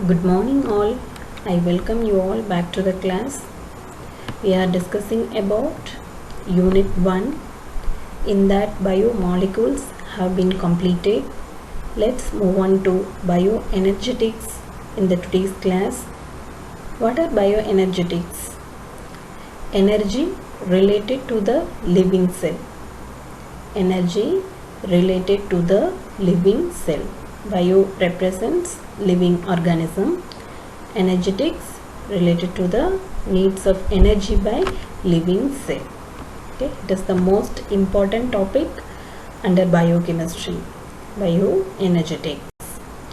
Good morning all. I welcome you all back to the class. We are discussing about Unit 1. In that biomolecules have been completed. Let's move on to bioenergetics in the today's class. What are bioenergetics? Energy related to the living cell. Energy related to the living cell. Bio represents living organism. Energetics related to the needs of energy by living cell. Okay, it is the most important topic under biochemistry, bioenergetics.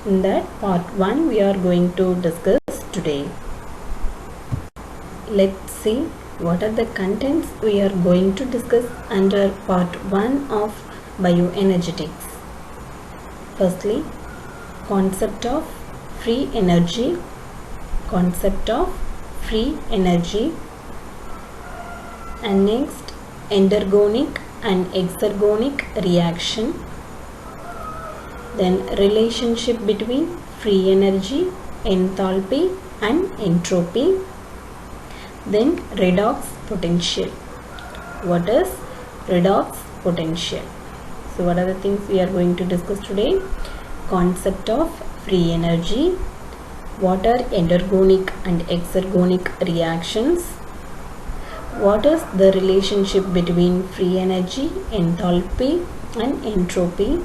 In that part 1 we are going to discuss today. Let's see what are the contents we are going to discuss under part 1 of bioenergetics. Firstly, concept of free energy. And next, endergonic and exergonic reaction. Then relationship between free energy, enthalpy and entropy. Then redox potential. What is redox potential? So what are the things we are going to discuss today? Concept of free energy. What are endergonic and exergonic reactions? What is the relationship between free energy, enthalpy and entropy?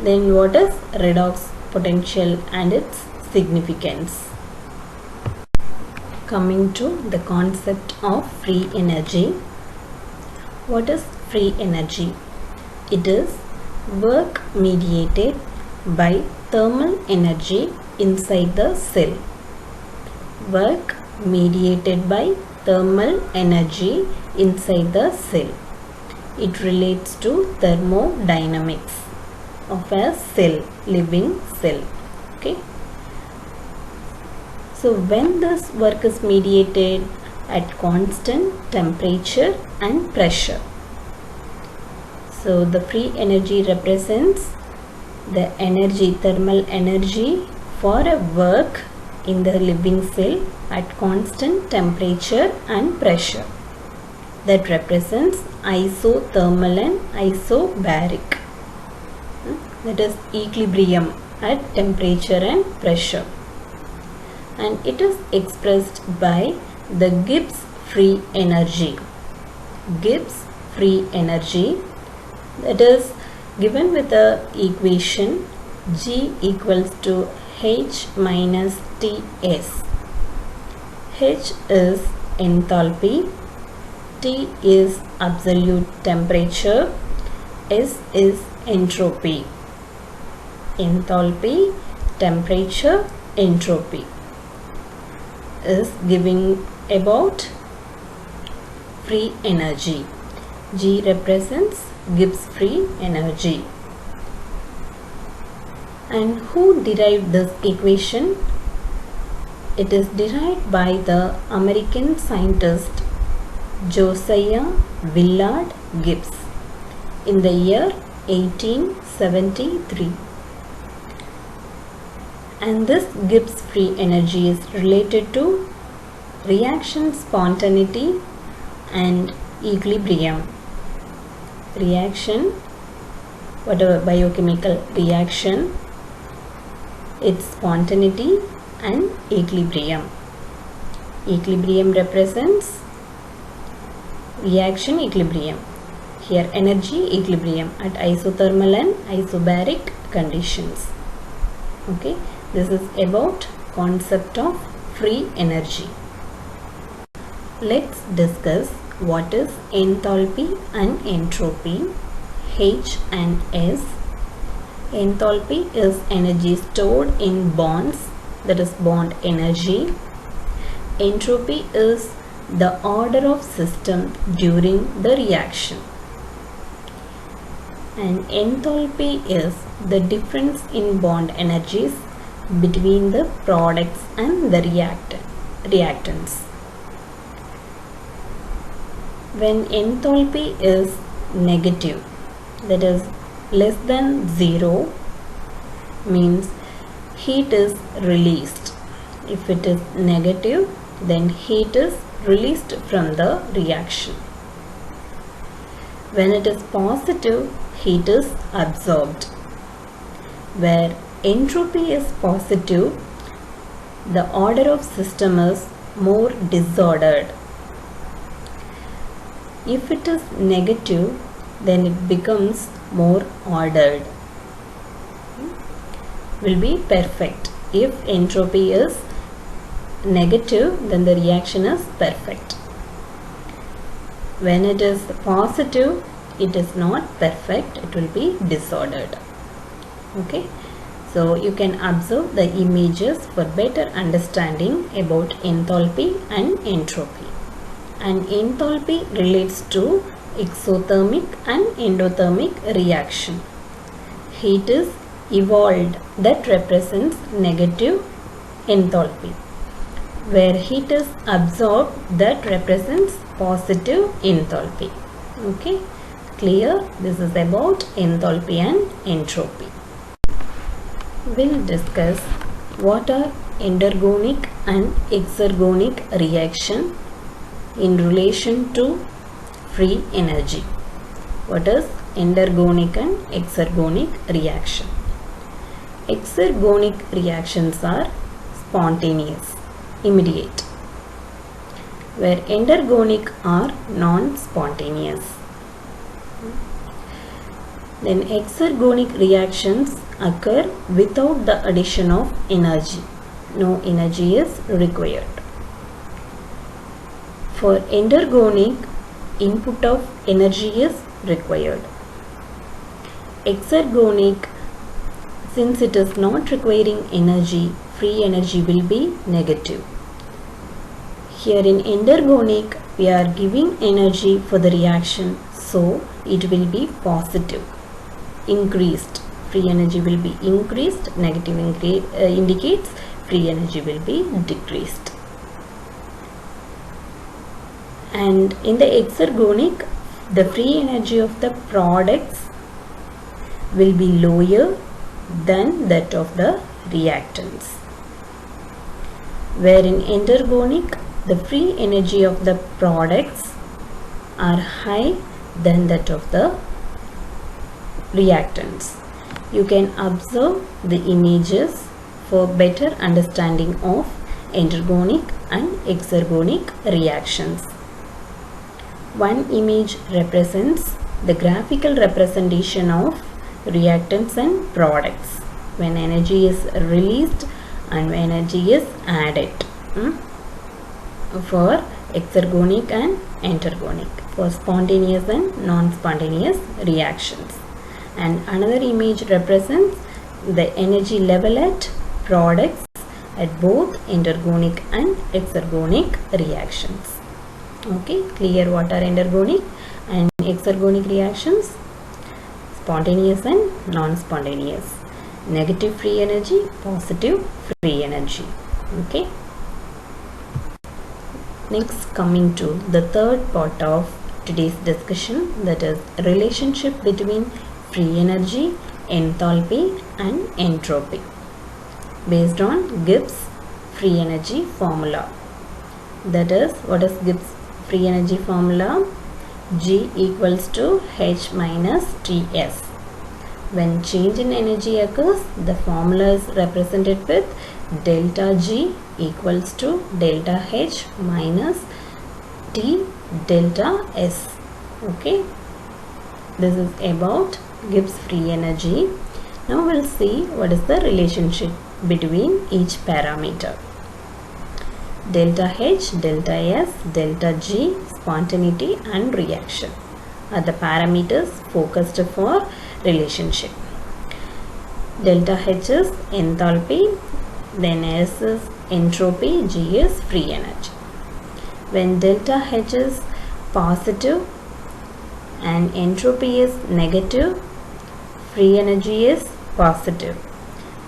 Then what is redox potential and its significance? Coming to the concept of free energy. What is free energy? It is work mediated by thermal energy inside the cell. Work mediated by thermal energy inside the cell. It relates to thermodynamics of a cell, living cell. Okay. So when this work is mediated at constant temperature and pressure. So the free energy represents the energy, thermal energy for a work in the living cell at constant temperature and pressure. That represents isothermal and isobaric. That is equilibrium at temperature and pressure. And it is expressed by the Gibbs free energy. Gibbs free energy, that is given with the equation G equals to H minus Ts. H is enthalpy, T is absolute temperature, S is entropy. Enthalpy, temperature, entropy is giving about free energy. G represents Gibbs free energy. And who derived this equation? It is derived by the American scientist Josiah Willard Gibbs in the year 1873. And this Gibbs free energy is related to reaction spontaneity and equilibrium. Reaction, whatever biochemical reaction, its spontaneity and equilibrium. Equilibrium represents reaction equilibrium. Here energy equilibrium at isothermal and isobaric conditions. Okay, this is about concept of free energy. Let's discuss what is enthalpy and entropy, H and S. Enthalpy is energy stored in bonds, that is bond energy. Entropy is the order of system during the reaction. And enthalpy is the difference in bond energies between the products and the reactants. When enthalpy is negative, that is less than 0, means heat is released. If it is negative, then heat is released from the reaction. When it is positive, heat is absorbed. Where entropy is positive, the order of system is more disordered. If it is negative, then it becomes more ordered. Will be perfect. If entropy is negative, then the reaction is perfect. When it is positive, it is not perfect, it will be disordered. Okay, so you can observe the images for better understanding about enthalpy and entropy. And enthalpy relates to exothermic and endothermic reaction. Heat is evolved, that represents negative enthalpy, where heat is absorbed, that represents positive enthalpy. Okay, clear? This is about enthalpy and entropy. We'll discuss what are endergonic and exergonic reaction in relation to free energy. What is endergonic and exergonic reaction? Exergonic reactions are spontaneous, immediate, where endergonic are non-spontaneous. Then exergonic reactions occur without the addition of energy. No energy is required. For endergonic, input of energy is required. Exergonic, since it is not requiring energy, free energy will be negative. Here in endergonic, we are giving energy for the reaction, so it will be positive, increased. Free energy will be increased, negative indicates free energy will be decreased. And in the exergonic, the free energy of the products will be lower than that of the reactants. Where in endergonic, the free energy of the products are high than that of the reactants. You can observe the images for better understanding of endergonic and exergonic reactions. One image represents the graphical representation of reactants and products when energy is released and when energy is added for exergonic and endergonic, for spontaneous and non-spontaneous reactions. And another image represents the energy level at products at both endergonic and exergonic reactions. Okay, clear what are endergonic and exergonic reactions? Spontaneous and non-spontaneous. Negative free energy, positive free energy. Okay. Next, coming to the third part of today's discussion, that is relationship between free energy, enthalpy and entropy based on Gibbs free energy formula. That is, what is Gibbs free energy formula? G equals to H minus Ts. When change in energy occurs, the formula is represented with delta G equals to delta H minus T delta S. Okay, this is about Gibbs free energy. Now we'll see what is the relationship between each parameter. Delta H, delta S, delta G, spontaneity and reaction are the parameters focused for relationship. Delta H is enthalpy, then S is entropy, G is free energy. When delta H is positive and entropy is negative, free energy is positive.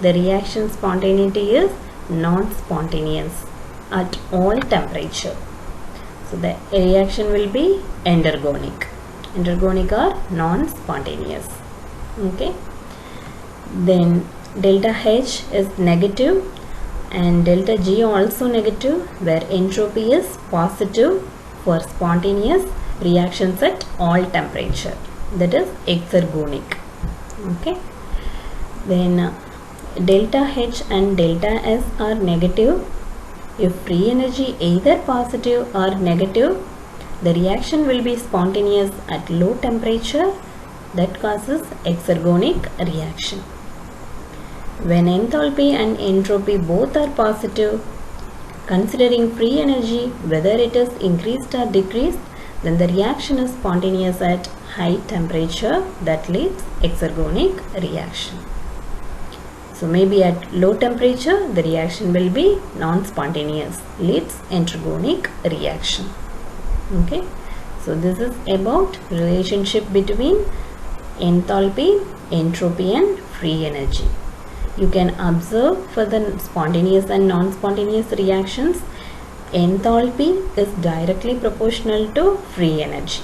The reaction spontaneity is non-spontaneous at all temperature. So the reaction will be endergonic. Endergonic are non-spontaneous. Okay. Then delta H is negative and delta G also negative, where entropy is positive for spontaneous reactions at all temperature, that is exergonic. Okay, then delta H and delta S are negative. If free energy either positive or negative, the reaction will be spontaneous at low temperature, that causes exergonic reaction. When enthalpy and entropy both are positive, considering free energy, whether it is increased or decreased, then the reaction is spontaneous at high temperature, that leads exergonic reaction. So maybe at low temperature the reaction will be non-spontaneous, leads endergonic reaction. Okay, so this is about relationship between enthalpy, entropy and free energy. You can observe for the spontaneous and non-spontaneous reactions, enthalpy is directly proportional to free energy,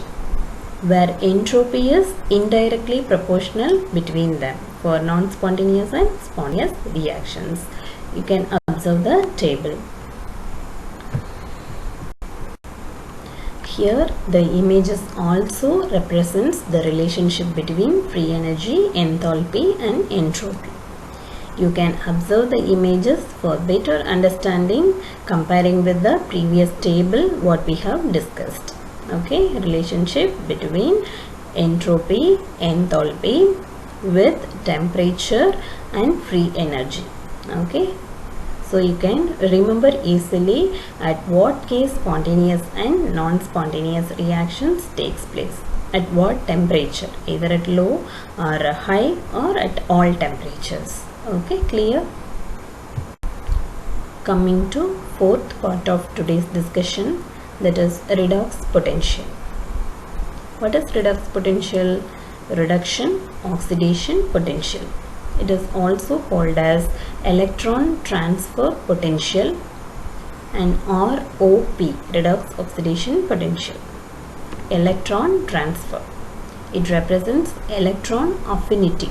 where entropy is indirectly proportional between them for non-spontaneous and spontaneous reactions. You can observe the table. Here the images also represents the relationship between free energy, enthalpy and entropy. You can observe the images for better understanding comparing with the previous table what we have discussed. Okay, relationship between entropy, enthalpy with temperature and free energy. Okay, so you can remember easily at what case spontaneous and non-spontaneous reactions takes place, at what temperature, either at low or high or at all temperatures. Okay, clear? Coming to fourth part of today's discussion, that is redox potential. What is redox potential? Reduction oxidation potential. It is also called as electron transfer potential and ROP, redox oxidation potential. Electron transfer. It represents electron affinity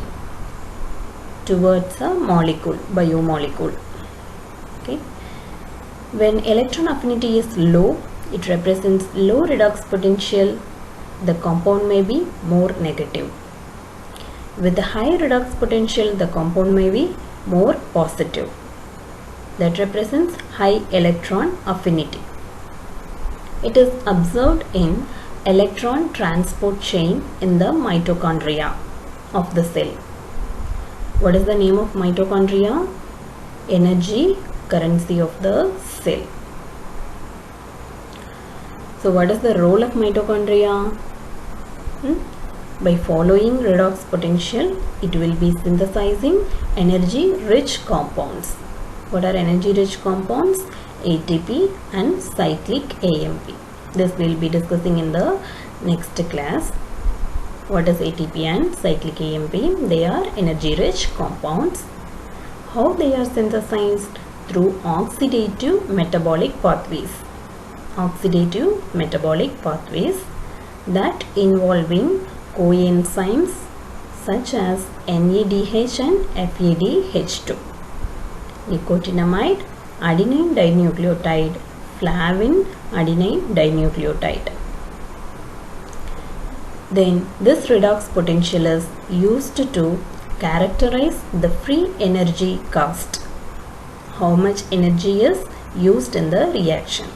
towards a molecule, biomolecule. Okay. When electron affinity is low, it represents low redox potential. The compound may be more negative. With the high redox potential, the compound may be more positive. That represents high electron affinity. It is observed in electron transport chain in the mitochondria of the cell. What is the name of mitochondria? Energy currency of the cell. So what is the role of mitochondria? By following redox potential, it will be synthesizing energy rich compounds. What are energy rich compounds? ATP and cyclic AMP. This we will be discussing in the next class. What is ATP and cyclic AMP? They are energy rich compounds. How they are synthesized? Through oxidative metabolic pathways. Oxidative metabolic pathways that involving coenzymes such as NADH and FADH2, nicotinamide adenine dinucleotide, flavin adenine dinucleotide. Then this redox potential is used to characterize the free energy cost, how much energy is used in the reaction,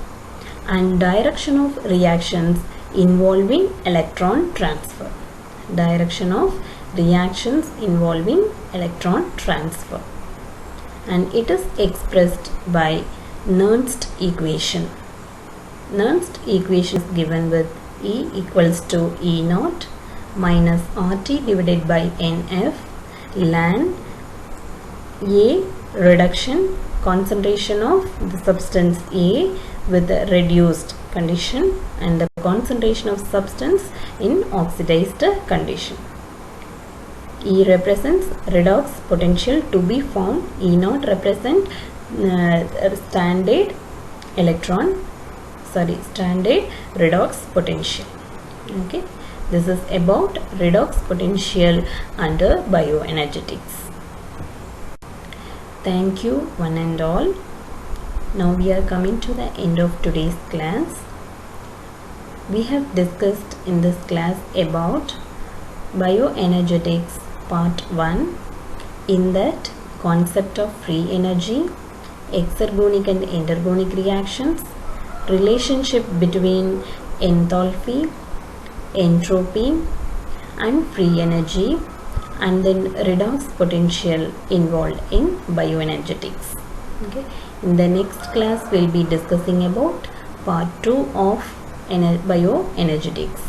and direction of reactions involving electron transfer. Direction of reactions involving electron transfer, and it is expressed by Nernst equation. Nernst equation is given with E equals to E naught minus RT divided by NF ln A reduction concentration of the substance A with the reduced condition and the concentration of substance in oxidized condition. E represents redox potential to be formed. E naught represent standard redox potential. Okay, this is about redox potential under bioenergetics. Thank you one and all. Now we are coming to the end of today's class. We have discussed in this class about bioenergetics part 1. In that, concept of free energy, exergonic and endergonic reactions, relationship between enthalpy, entropy and free energy, and then redox potential involved in bioenergetics. Okay. In the next class, we'll be discussing about part 2 of bioenergetics.